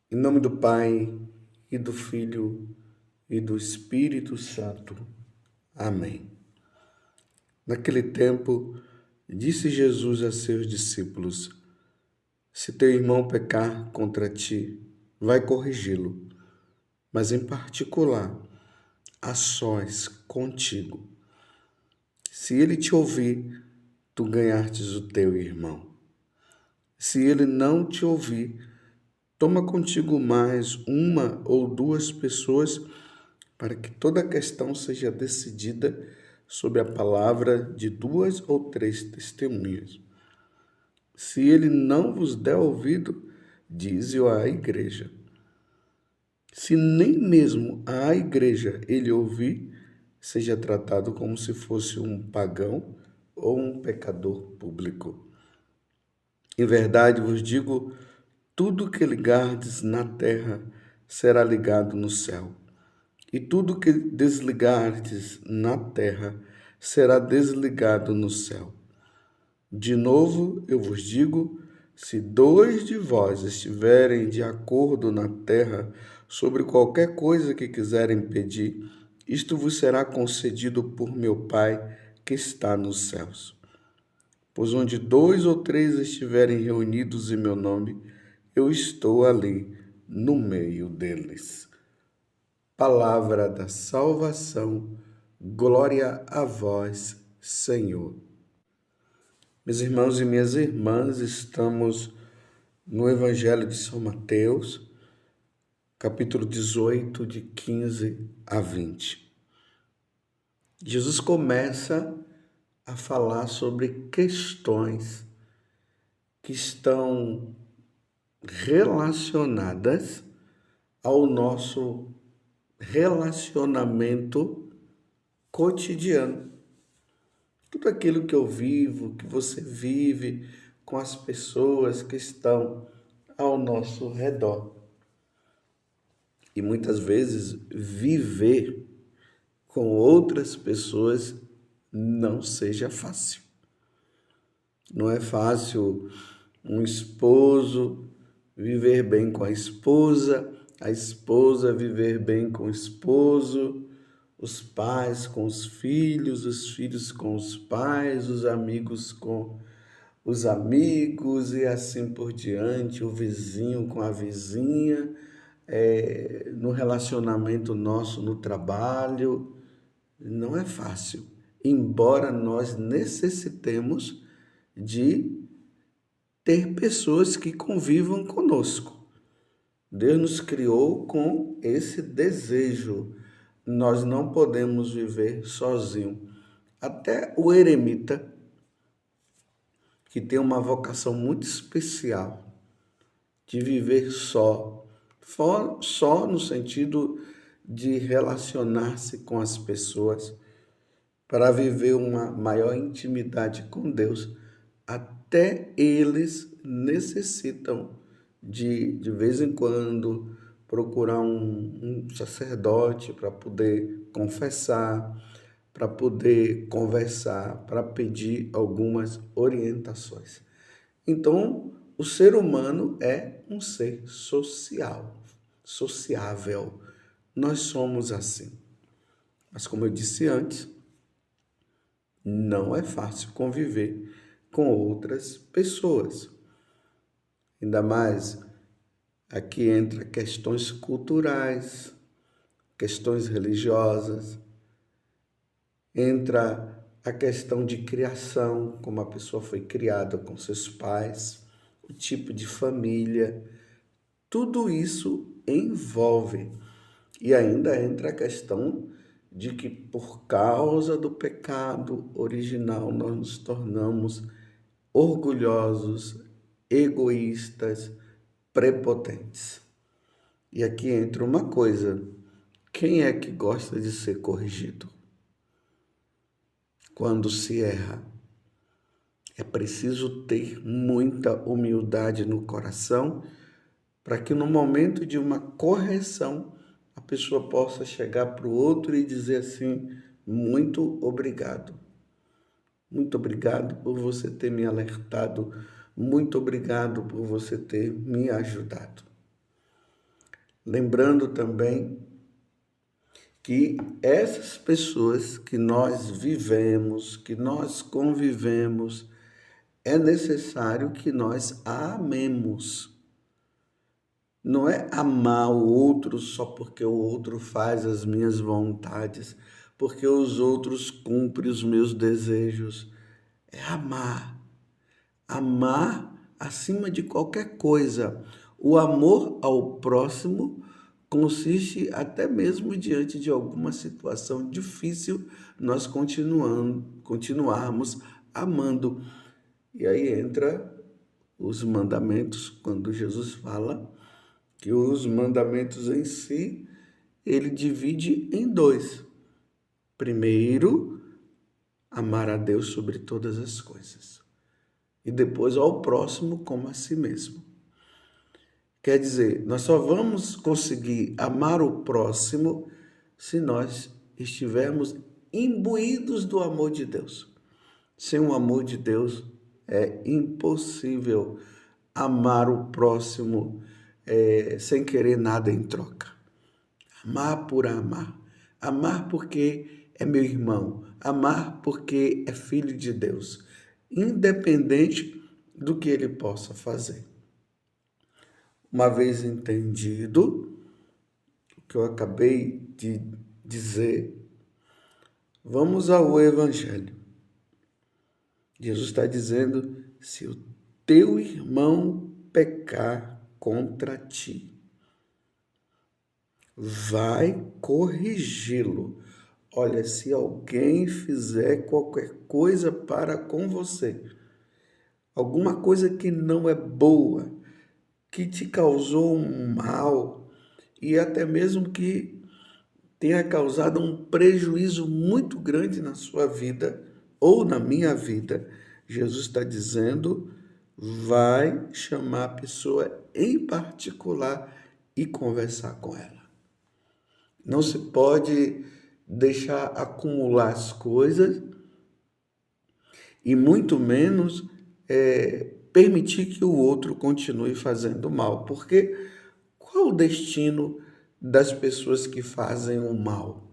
Em nome do Pai, e do Filho, e do Espírito Santo. Amém. Naquele tempo, disse Jesus a seus discípulos: Se teu irmão pecar contra ti, vai corrigi-lo, mas em particular, a sós contigo. Se ele te ouvir, tu ganhastes o teu irmão. Se ele não te ouvir, toma contigo mais uma ou duas pessoas para que toda a questão seja decidida sob a palavra de duas ou três testemunhas. Se ele não vos der ouvido, dize-o à igreja. Se nem mesmo à igreja ele ouvir, seja tratado como se fosse um pagão ou um pecador público. Em verdade vos digo, tudo que ligardes na terra será ligado no céu. E tudo que desligardes na terra será desligado no céu. De novo eu vos digo, se dois de vós estiverem de acordo na terra sobre qualquer coisa que quiserem pedir, isto vos será concedido por meu Pai que está nos céus. Pois onde dois ou três estiverem reunidos em meu nome, eu estou ali no meio deles. Palavra da salvação, glória a vós, Senhor. Meus irmãos e minhas irmãs, estamos no Evangelho de São Mateus, capítulo 18, de 15 a 20. Jesus começa a falar sobre questões que estão relacionadas ao nosso relacionamento cotidiano. Tudo aquilo que eu vivo, que você vive com as pessoas que estão ao nosso redor. E muitas vezes viver com outras pessoas não seja fácil. Não é fácil um esposo viver bem com a esposa viver bem com o esposo, os pais com os filhos com os pais, os amigos com os amigos e assim por diante, o vizinho com a vizinha, no relacionamento nosso no trabalho. Não é fácil, embora nós necessitemos de ter pessoas que convivam conosco. Deus nos criou com esse desejo. Nós não podemos viver sozinho. Até o eremita, que tem uma vocação muito especial de viver só no sentido de relacionar-se com as pessoas, para viver uma maior intimidade com Deus, até eles necessitam de vez em quando, procurar um sacerdote para poder confessar, para poder conversar, para pedir algumas orientações. Então, o ser humano é um ser social, sociável. Nós somos assim. Mas como eu disse antes, não é fácil conviver com outras pessoas. Ainda mais aqui entra questões culturais, questões religiosas, entra a questão de criação, como a pessoa foi criada com seus pais, o tipo de família, tudo isso envolve. E ainda entra a questão de que por causa do pecado original nós nos tornamos orgulhosos, egoístas, prepotentes. E aqui entra uma coisa: quem é que gosta de ser corrigido? Quando se erra, é preciso ter muita humildade no coração para que no momento de uma correção a pessoa possa chegar para o outro e dizer assim: muito obrigado. Muito obrigado por você ter me alertado. Muito obrigado por você ter me ajudado. Lembrando também que essas pessoas que nós vivemos, que nós convivemos, é necessário que nós amemos. Não é amar o outro só porque o outro faz as minhas vontades, porque os outros cumprem os meus desejos. É amar. Amar acima de qualquer coisa. O amor ao próximo consiste até mesmo diante de alguma situação difícil, nós continuarmos amando. E aí entra os mandamentos, quando Jesus fala que os mandamentos em si, ele divide em dois. Primeiro, amar a Deus sobre todas as coisas. E depois ao próximo como a si mesmo. Quer dizer, nós só vamos conseguir amar o próximo se nós estivermos imbuídos do amor de Deus. Sem o amor de Deus, é impossível amar o próximo sem querer nada em troca. Amar por amar. Amar porque é meu irmão. Amar porque é filho de Deus. Independente do que ele possa fazer. Uma vez entendido o que eu acabei de dizer, vamos ao Evangelho. Jesus está dizendo, se o teu irmão pecar contra ti, vai corrigi-lo. Olha, se alguém fizer qualquer coisa para com você, alguma coisa que não é boa, que te causou um mal e até mesmo que tenha causado um prejuízo muito grande na sua vida ou na minha vida, Jesus está dizendo, vai chamar a pessoa em particular e conversar com ela. Não se pode deixar acumular as coisas e muito menos permitir que o outro continue fazendo mal. Porque qual o destino das pessoas que fazem o mal?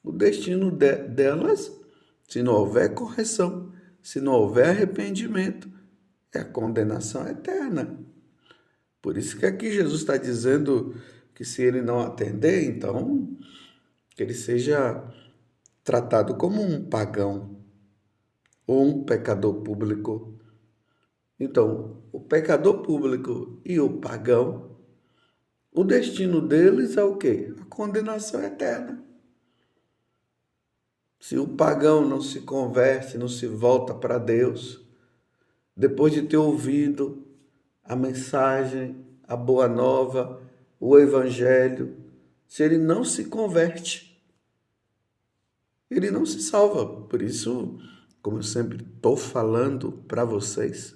O destino delas, se não houver correção, se não houver arrependimento, é a condenação eterna. Por isso que aqui Jesus está dizendo que se ele não atender, então que ele seja tratado como um pagão ou um pecador público. Então, o pecador público e o pagão, o destino deles é o quê? A condenação eterna. Se o pagão não se converte, não se volta para Deus, depois de ter ouvido a mensagem, a boa nova, o evangelho, se ele não se converte, ele não se salva. Por isso, como eu sempre estou falando para vocês,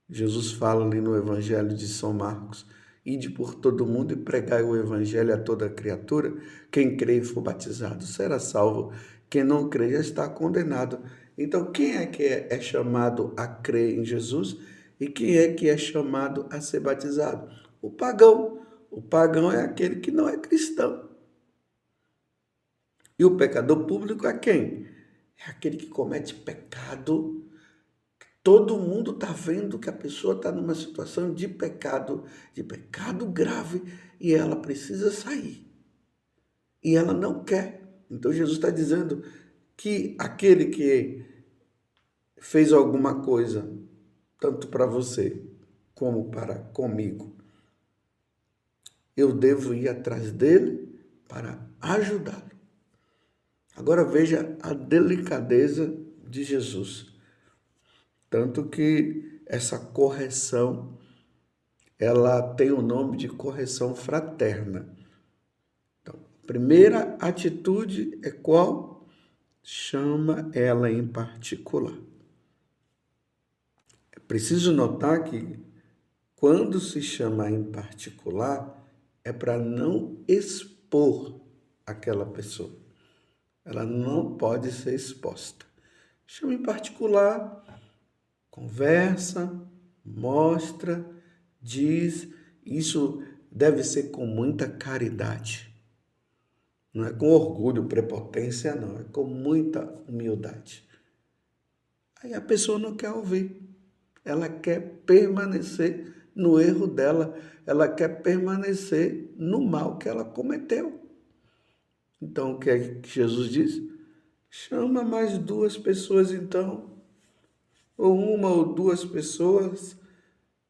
Jesus fala ali no Evangelho de São Marcos, ide por todo mundo e pregai o Evangelho a toda criatura. Quem crê e for batizado será salvo. Quem não crê já está condenado. Então, quem é que é chamado a crer em Jesus e quem é que é chamado a ser batizado? O pagão. O pagão é aquele que não é cristão. E o pecador público é quem? É aquele que comete pecado. Todo mundo está vendo que a pessoa está numa situação de pecado grave, e ela precisa sair. E ela não quer. Então Jesus está dizendo que aquele que fez alguma coisa, tanto para você como para comigo, eu devo ir atrás dele para ajudá-lo. Agora veja a delicadeza de Jesus. Tanto que essa correção, ela tem o nome de correção fraterna. Então, a primeira atitude é qual? Chama ela em particular. É preciso notar que quando se chama em particular, é para não expor aquela pessoa. Ela não pode ser exposta. Chama em particular, conversa, mostra, diz Isso deve ser com muita caridade. Não é com orgulho, prepotência, não. É com muita humildade. Aí a pessoa não quer ouvir. Ela quer permanecer no erro dela. Ela quer permanecer no mal que ela cometeu. Então, o que é que Jesus diz? Chama mais duas pessoas, então. Ou uma ou duas pessoas.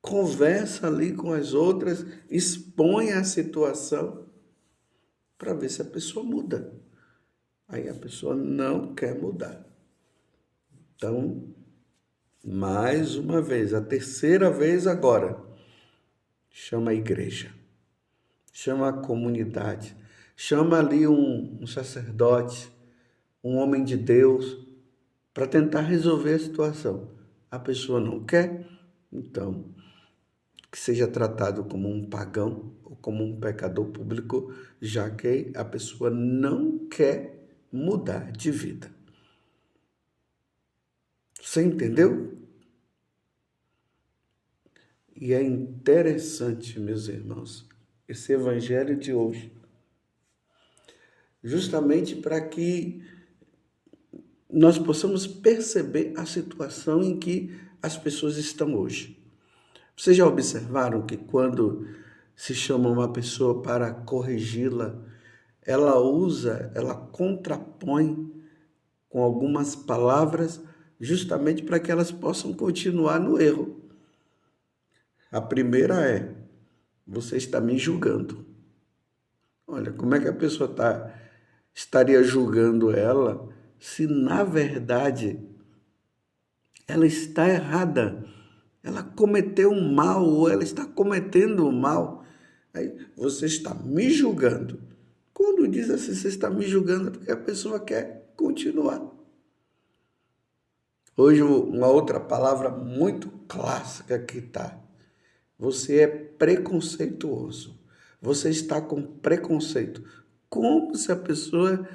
Conversa ali com as outras. Expõe a situação para ver se a pessoa muda. Aí a pessoa não quer mudar. Então, mais uma vez, a terceira vez agora, chama a igreja, chama a comunidade, chama ali um sacerdote, um homem de Deus, para tentar resolver a situação. A pessoa não quer, então, que seja tratado como um pagão ou como um pecador público, já que a pessoa não quer mudar de vida. Você entendeu? E é interessante, meus irmãos, esse evangelho de hoje, justamente para que nós possamos perceber a situação em que as pessoas estão hoje. Vocês já observaram que quando se chama uma pessoa para corrigi-la, ela contrapõe com algumas palavras justamente para que elas possam continuar no erro. A primeira é: você está me julgando. Olha, como é que a pessoa estaria julgando ela se, na verdade, ela está errada? Ela cometeu um mal ou ela está cometendo um mal. Aí você está me julgando. Quando diz assim, você está me julgando, é porque a pessoa quer continuar. Hoje, uma outra palavra muito clássica que está: você é preconceituoso. Você está com preconceito. Como se a pessoa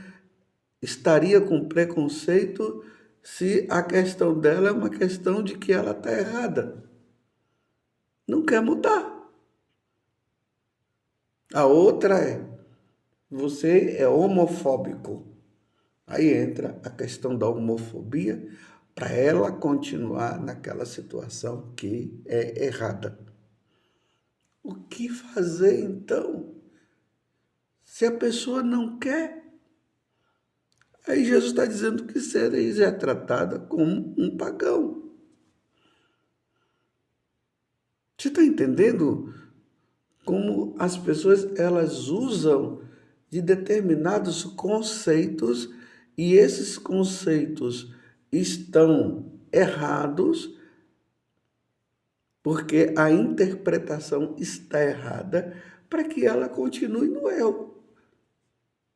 estaria com preconceito se a questão dela é uma questão de que ela está errada? Não quer mudar. A outra é: você é homofóbico. Aí entra a questão da homofobia para ela continuar naquela situação que é errada. O que fazer então? Se a pessoa não quer, aí Jesus está dizendo que seria tratada como um pagão. Você está entendendo como as pessoas elas usam de determinados conceitos e esses conceitos estão errados porque a interpretação está errada para que ela continue no erro.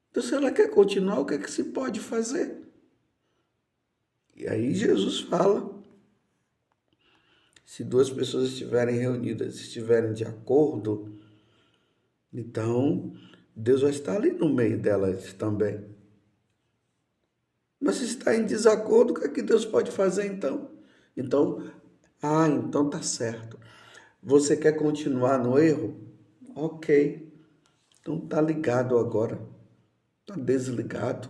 Então, se ela quer continuar, o que é que se pode fazer? E aí Jesus fala: se duas pessoas estiverem reunidas, estiverem de acordo, então Deus vai estar ali no meio delas também. Mas se está em desacordo, o que é que Deus pode fazer então? Então tá certo. Você quer continuar no erro? Ok. Então tá ligado agora. Tá desligado.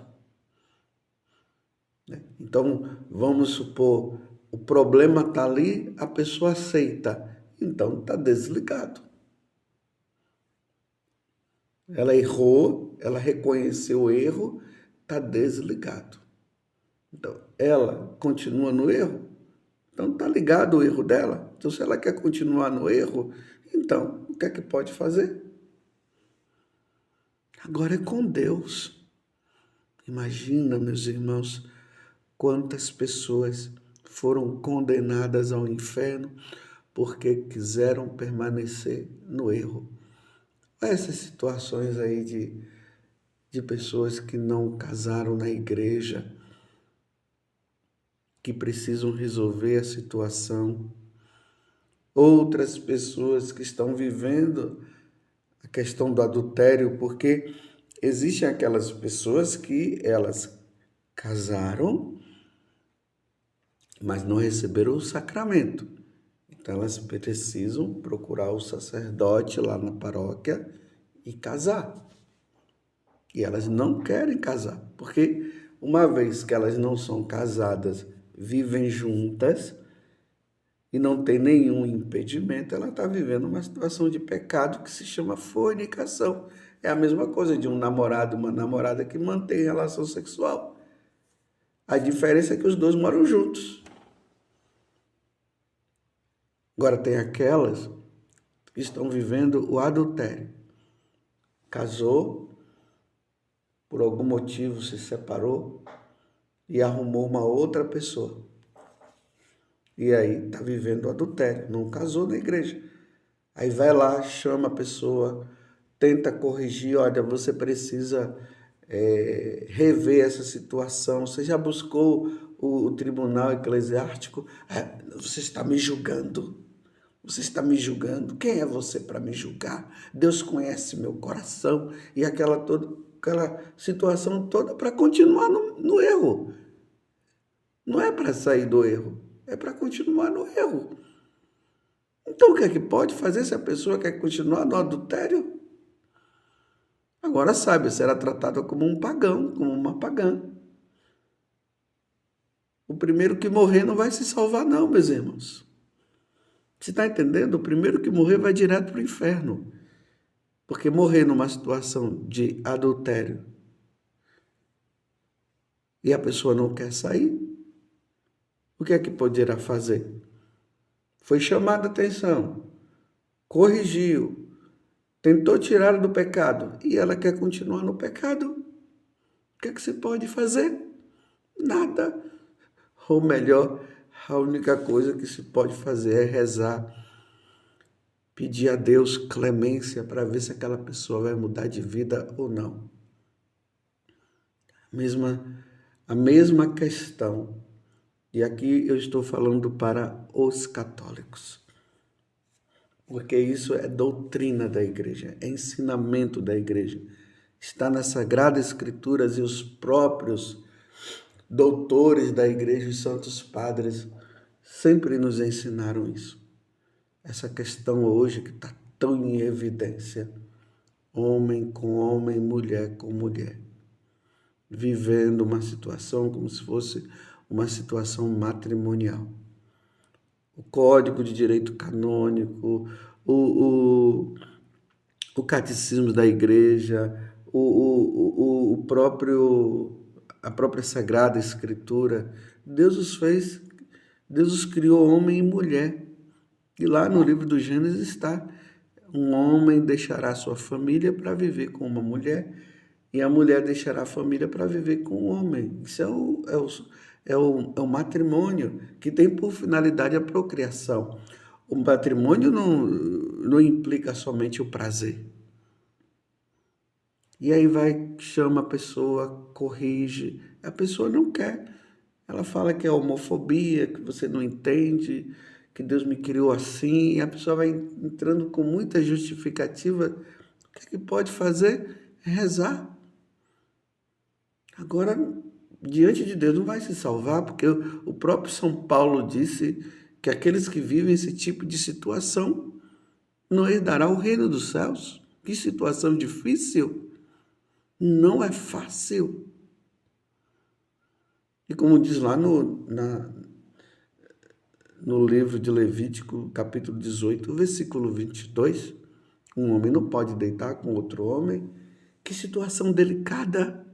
Então, vamos supor, o problema está ali, a pessoa aceita. Então, está desligado. Ela errou, ela reconheceu o erro, está desligado. Então, ela continua no erro, então está ligado o erro dela. Então, se ela quer continuar no erro, então, o que é que pode fazer? Agora é com Deus. Imagina, meus irmãos, quantas pessoas foram condenadas ao inferno porque quiseram permanecer no erro. Essas situações aí de pessoas que não casaram na igreja, que precisam resolver a situação. Outras pessoas que estão vivendo a questão do adultério, porque existem aquelas pessoas que elas casaram, mas não receberam o sacramento. Então elas precisam procurar o sacerdote lá na paróquia e casar. E elas não querem casar, porque uma vez que elas não são casadas, vivem juntas e não tem nenhum impedimento, ela está vivendo uma situação de pecado que se chama fornicação. É a mesma coisa de um namorado e uma namorada que mantém relação sexual. A diferença é que os dois moram juntos. Agora tem aquelas que estão vivendo o adultério. Casou, por algum motivo se separou e arrumou uma outra pessoa. E aí está vivendo o adultério, não casou na igreja. Aí vai lá, chama a pessoa, tenta corrigir, olha, você precisa rever essa situação. Você já buscou o tribunal eclesiástico? Você está me julgando. Você está me julgando. Quem é você para me julgar? Deus conhece meu coração. E aquela situação toda para continuar no erro. Não é para sair do erro, é para continuar no erro. Então o que é que pode fazer se a pessoa quer continuar no adultério? Agora sabe, será tratada como um pagão, como uma pagã. O primeiro que morrer não vai se salvar não, meus irmãos. Você está entendendo? O primeiro que morrer vai direto para o inferno. Porque morrer numa situação de adultério e a pessoa não quer sair, o que é que poderá fazer? Foi chamada a atenção, corrigiu, tentou tirar do pecado e ela quer continuar no pecado. O que é que se pode fazer? Nada. Ou melhor, a única coisa que se pode fazer é rezar, pedir a Deus clemência para ver se aquela pessoa vai mudar de vida ou não. A mesma questão. E aqui eu estou falando para os católicos. Porque isso é doutrina da igreja, é ensinamento da igreja. Está nas Sagradas Escrituras e os próprios doutores da igreja, os santos padres, sempre nos ensinaram isso. Essa questão hoje que está tão em evidência, homem com homem, mulher com mulher, vivendo uma situação como se fosse uma situação matrimonial. O Código de Direito Canônico, o Catecismo da Igreja, a própria Sagrada Escritura, Deus os criou homem e mulher. E lá no livro do Gênesis está: um homem deixará sua família para viver com uma mulher, e a mulher deixará a família para viver com um homem. Isso é o matrimônio, que tem por finalidade a procriação. O matrimônio não implica somente o prazer. E aí chama a pessoa, corrige, a pessoa não quer. Ela fala que é homofobia, que você não entende, que Deus me criou assim, e a pessoa vai entrando com muita justificativa. O que é que pode fazer? É rezar. Agora, diante de Deus não vai se salvar, porque o próprio São Paulo disse que aqueles que vivem esse tipo de situação não herdarão o reino dos céus. Que situação difícil! Não é fácil. E como diz lá no livro de Levítico, capítulo 18, versículo 22, um homem não pode deitar com outro homem. Que situação delicada!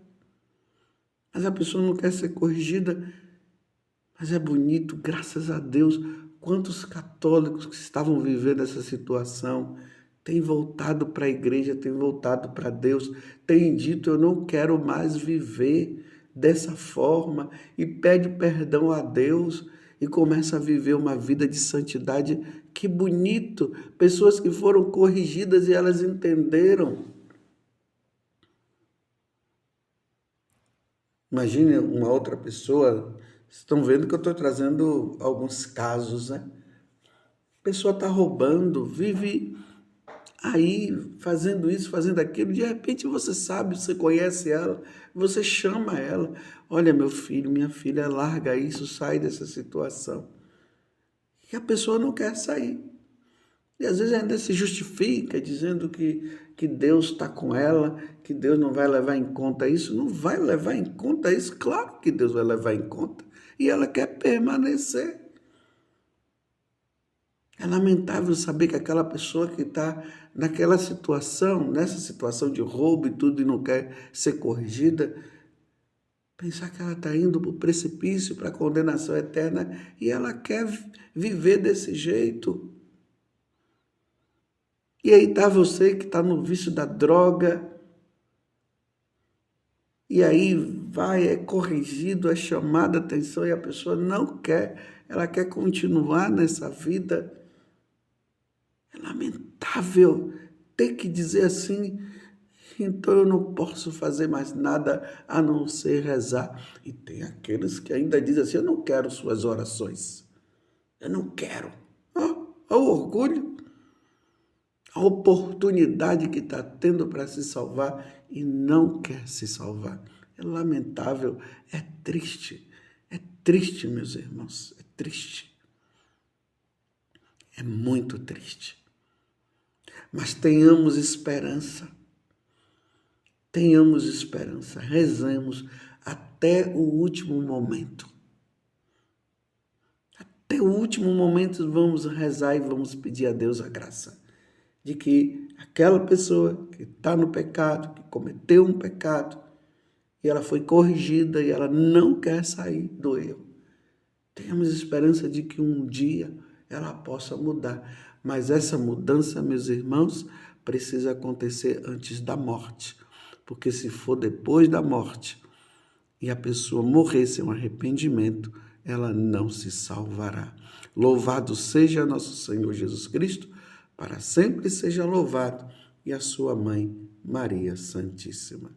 Mas a pessoa não quer ser corrigida. Mas é bonito, graças a Deus, quantos católicos que estavam vivendo essa situação têm voltado para a igreja, têm voltado para Deus, têm dito: eu não quero mais viver dessa forma, e pede perdão a Deus e começa a viver uma vida de santidade. Que bonito! Pessoas que foram corrigidas e elas entenderam. Imagine uma outra pessoa. Estão vendo que eu estou trazendo alguns casos, né? A pessoa está roubando, vive aí fazendo isso, fazendo aquilo. De repente você sabe, você conhece ela, você chama ela. Olha, meu filho, minha filha, larga isso, sai dessa situação. E a pessoa não quer sair. E às vezes ainda se justifica dizendo que Deus está com ela, que Deus não vai levar em conta isso. Não vai levar em conta isso? Claro que Deus vai levar em conta. E ela quer permanecer. É lamentável saber que aquela pessoa que está naquela situação, nessa situação de roubo e tudo, e não quer ser corrigida, pensar que ela está indo para o precipício, para a condenação eterna, e ela quer viver desse jeito. E aí está você que está no vício da droga, e aí é corrigido, é chamada a atenção, e a pessoa não quer, ela quer continuar nessa vida. É lamentável ter que dizer assim, então eu não posso fazer mais nada a não ser rezar. E tem aqueles que ainda dizem assim, eu não quero suas orações. Eu não quero. Olha o orgulho, a oportunidade que está tendo para se salvar e não quer se salvar. É lamentável, é triste, meus irmãos, é triste. É muito triste. Mas tenhamos esperança, rezemos até o último momento. Até o último momento vamos rezar e vamos pedir a Deus a graça de que aquela pessoa que está no pecado, que cometeu um pecado, e ela foi corrigida e ela não quer sair do erro. Tenhamos esperança de que um dia ela possa mudar. Mas essa mudança, meus irmãos, precisa acontecer antes da morte. Porque se for depois da morte e a pessoa morrer sem um arrependimento, ela não se salvará. Louvado seja nosso Senhor Jesus Cristo, para sempre seja louvado, e a sua mãe, Maria Santíssima.